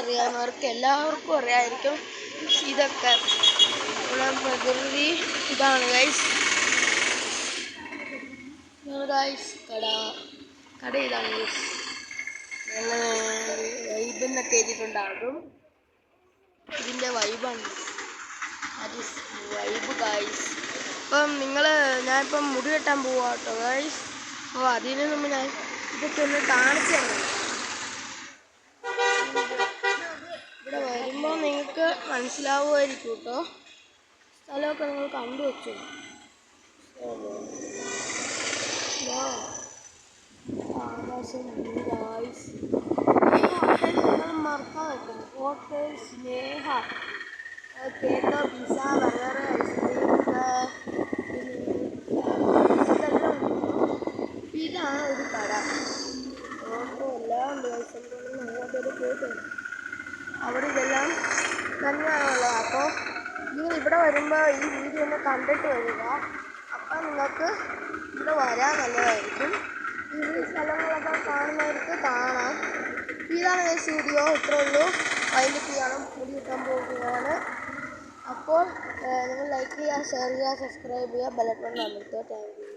അറിയാവുന്നവർക്ക് എല്ലാവർക്കും അറിയാമായിരിക്കും. ഇതൊക്കെ നമ്മുടെ പ്രകൃതി ഇതാണ് ഗൈസ്. കട ഇതാണ് ഗൈസ്. നല്ല വൈബെന്നൊക്കെ എഴുതിയിട്ടുണ്ടാകും. ഇതിൻ്റെ വൈബാണ്, വൈബ് ഗൈസ്. അപ്പം ഞാനിപ്പം മുടി വെട്ടാൻ പോവാ കേട്ടോ ഗൈസ്. അപ്പോൾ അതിന് മുമ്പ് ഞാൻ ഇതൊക്കെ ഒന്ന് കാണിച്ചു തരണം. ഇവിടെ വരുമ്പോൾ നിങ്ങൾക്ക് മനസ്സിലാവുമായിരിക്കും കേട്ടോ. സ്ഥലമൊക്കെ നിങ്ങൾ കണ്ടു വെച്ചു. ആകാശം ഗൈസ്. ഈ ഹോട്ടൽ നിങ്ങൾ മറക്കാൻ വെക്കണം. ഹോട്ടൽ സ്നേഹ, കേട്ടോ, പിസ്സ, ബർഗർ, ഐസ്ക്രീം, ഇതാണ് ഒരു കട. എല്ലാം ഉണ്ട് ഗൈസ്. അങ്ങോട്ടൊരു പോയിട്ടുണ്ട്. അവിടെ ഇതെല്ലാം തന്നെയാണുള്ളത്. അപ്പോൾ നിങ്ങൾ ഇവിടെ വരുമ്പോൾ ഈ വീഡിയോ ഒന്ന് കണ്ടിട്ട് വരിക. അപ്പം നിങ്ങൾക്ക് ഇവിടെ വരാൻ നല്ലതായിരിക്കും. ഈ സ്ഥലങ്ങളൊക്കെ കാണുന്നവർക്ക് കാണാം. ഇതാണ് വീഡിയോ. ഇത്രേ ഉള്ളൂ. അതിൻ്റെ ചെയ്യണം, മുടി കിട്ടാൻ പോവുകയാണ്. അപ്പോൾ നിങ്ങൾ ലൈക്ക് ചെയ്യുക, ഷെയർ ചെയ്യുക, സബ്സ്ക്രൈബ് ചെയ്യുക, ബെൽ ബട്ടൺ അമർത്തുക. Thank you.